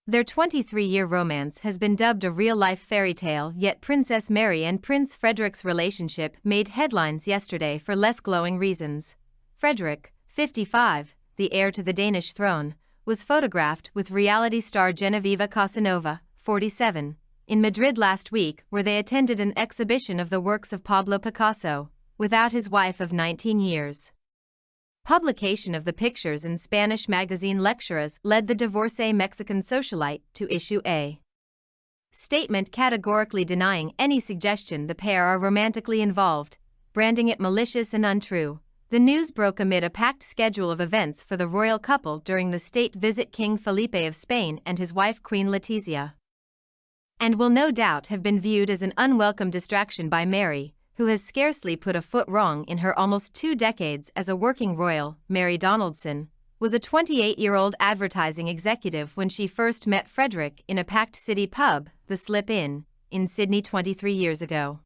Their 23-year romance has been dubbed a real-life fairy tale, yet Princess Mary and Prince Frederik's relationship made headlines yesterday for less glowing reasons. Frederik, 55, the heir to the Danish throne, was photographed with reality star Genevieve Casanova, 47, in Madrid last week, where they attended an exhibition of the works of Pablo Picasso, without his wife of 19 years. Publication of the pictures in Spanish magazine Lecturas led the divorcee Mexican socialite to issue a statement categorically denying any suggestion the pair are romantically involved, branding it malicious and untrue. The news broke amid a packed schedule of events for the royal couple during the state visit King Felipe of Spain and his wife Queen Letizia, and will no doubt have been viewed as an unwelcome distraction by Mary, who has scarcely put a foot wrong in her almost 2 decades as a working royal. Mary Donaldson was a 28-year-old advertising executive when she first met Frederik in a packed city pub, the Slip Inn, in Sydney 23 years ago.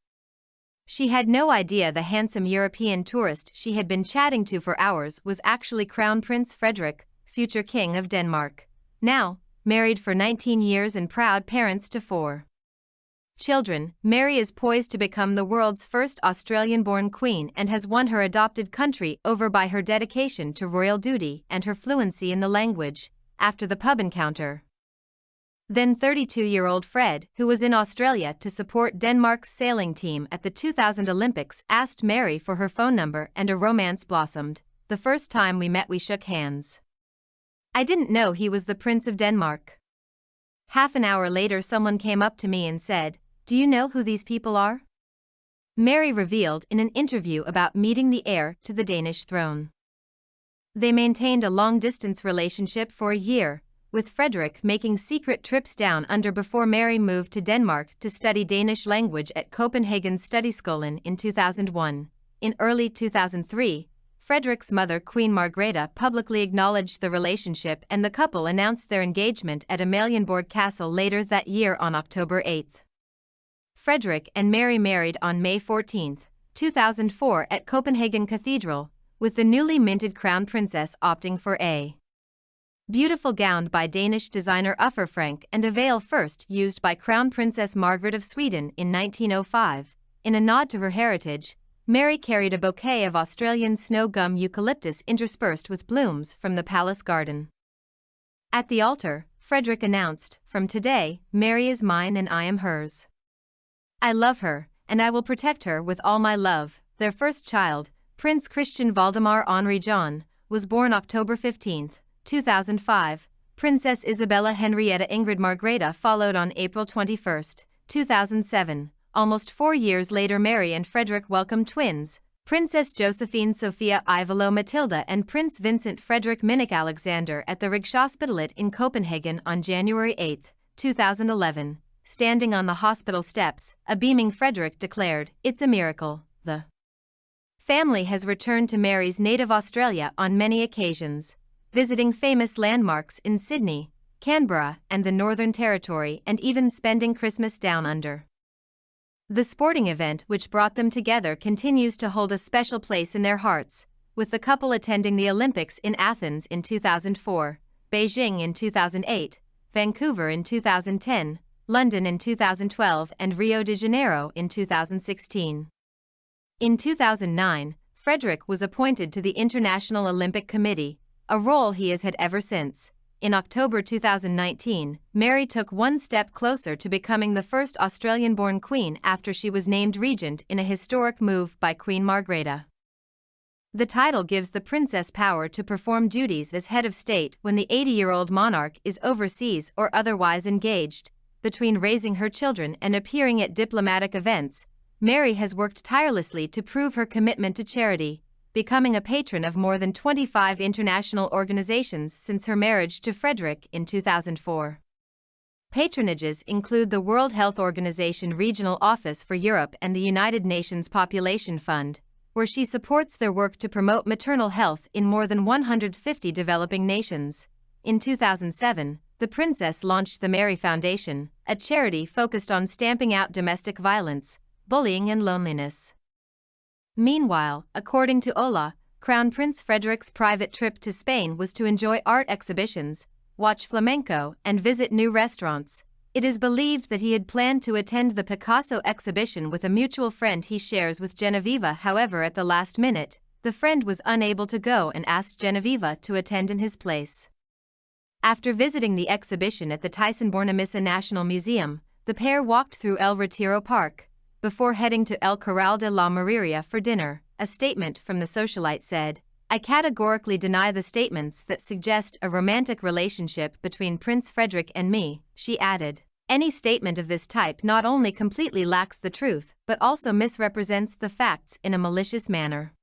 She had no idea the handsome European tourist she had been chatting to for hours was actually Crown Prince Frederik, future King of Denmark. Now, married for 19 years and proud parents to 4 children, Mary is poised to become the world's first Australian-born queen and has won her adopted country over by her dedication to royal duty and her fluency in the language, after the pub encounter. Then 32-year-old Fred, who was in Australia to support Denmark's sailing team at the 2000 Olympics, asked Mary for her phone number and a romance blossomed. "The first time we met we shook hands. I didn't know he was the Prince of Denmark. Half an hour later someone came up to me and said, 'Do you know who these people are?'" Mary revealed in an interview about meeting the heir to the Danish throne. They maintained a long-distance relationship for a year, with Frederik making secret trips down under before Mary moved to Denmark to study Danish language at Copenhagen Studiesskolen in 2001. In early 2003, Frederik's mother Queen Margrethe publicly acknowledged the relationship, and the couple announced their engagement at Amalienborg Castle later that year on October 8. Frederik and Mary married on May 14, 2004 at Copenhagen Cathedral, with the newly minted crown princess opting for a beautiful gown by Danish designer Uffe Frank and a veil first used by Crown Princess Margaret of Sweden in 1905. In a nod to her heritage, Mary carried a bouquet of Australian snow gum eucalyptus interspersed with blooms from the palace garden. At the altar, Frederik announced, "From today, Mary is mine and I am hers. I love her, and I will protect her with all my love." Their first child, Prince Christian Valdemar Henri John, was born October 15, 2005. Princess Isabella Henrietta Ingrid Margrethe followed on April 21, 2007. Almost 4 years later, Mary and Frederik welcomed twins, Princess Josephine Sophia Ivalo Matilda and Prince Vincent Frederick Minnick Alexander, at the Rigshospitalet in Copenhagen on January 8, 2011. Standing on the hospital steps, a beaming Frederik declared, "It's a miracle." The family has returned to Mary's native Australia on many occasions, visiting famous landmarks in Sydney, Canberra, and the Northern Territory, and even spending Christmas down under. The sporting event which brought them together continues to hold a special place in their hearts, with the couple attending the Olympics in Athens in 2004, Beijing in 2008, Vancouver in 2010, London in 2012 and Rio de Janeiro in 2016. In 2009, Frederik was appointed to the International Olympic Committee, a role he has had ever since. In October 2019, Mary took one step closer to becoming the first Australian-born queen after she was named regent in a historic move by Queen Margrethe. The title gives the princess power to perform duties as head of state when the 80-year-old monarch is overseas or otherwise engaged. Between raising her children and appearing at diplomatic events, Mary has worked tirelessly to prove her commitment to charity, becoming a patron of more than 25 international organizations since her marriage to Frederik in 2004. Patronages include the World Health Organization Regional Office for Europe and the United Nations Population Fund, where she supports their work to promote maternal health in more than 150 developing nations. In 2007, the princess launched the Mary Foundation, a charity focused on stamping out domestic violence, bullying and loneliness. Meanwhile, according to Ola, Crown Prince Frederik's private trip to Spain was to enjoy art exhibitions, watch flamenco, and visit new restaurants. It is believed that he had planned to attend the Picasso exhibition with a mutual friend he shares with Genevieve. However, at the last minute, the friend was unable to go and asked Genevieve to attend in his place. After visiting the exhibition at the Thyssen-Bornemisza National Museum, the pair walked through El Retiro Park, before heading to El Corral de la Mariria for dinner. A statement from the socialite said, "I categorically deny the statements that suggest a romantic relationship between Prince Frederik and me," she added. "Any statement of this type not only completely lacks the truth, but also misrepresents the facts in a malicious manner.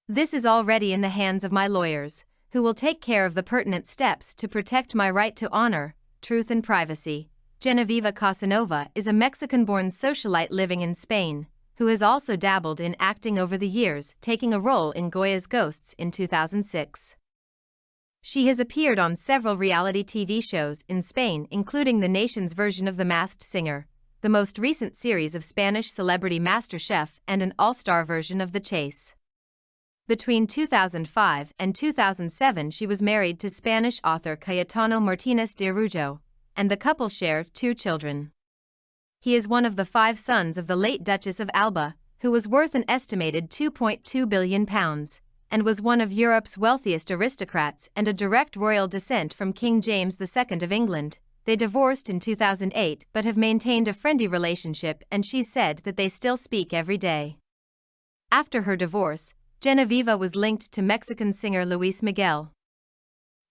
This is already in the hands of my lawyers, who will take care of the pertinent steps to protect my right to honor, truth and privacy." Genevieve Casanova is a Mexican-born socialite living in Spain, who has also dabbled in acting over the years, taking a role in Goya's Ghosts in 2006. She has appeared on several reality TV shows in Spain, including the nation's version of The Masked Singer, the most recent series of Spanish Celebrity MasterChef, and an all-star version of The Chase. Between 2005 and 2007 she was married to Spanish author Cayetano Martínez de Araujo, and the couple share 2 children. He is one of the 5 sons of the late Duchess of Alba, who was worth an estimated £2.2 billion, and was one of Europe's wealthiest aristocrats and a direct royal descent from King James II of England. They divorced in 2008 but have maintained a friendly relationship, and she said that they still speak every day. After her divorce, Genevieve was linked to Mexican singer Luis Miguel,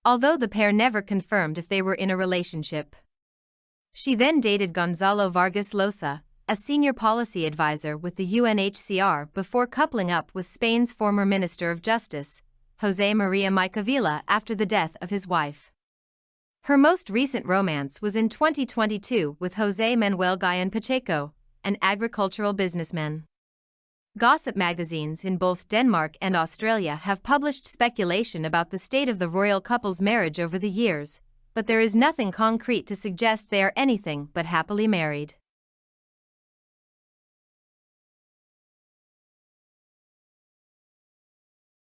although the pair never confirmed if they were in a relationship. She then dated Gonzalo Vargas Llosa, a senior policy advisor with the UNHCR, before coupling up with Spain's former Minister of Justice, José María Maicavilla, after the death of his wife. Her most recent romance was in 2022 with José Manuel Guillén Pacheco, an agricultural businessman. Gossip magazines in both Denmark and Australia have published speculation about the state of the royal couple's marriage over the years, but there is nothing concrete to suggest they are anything but happily married.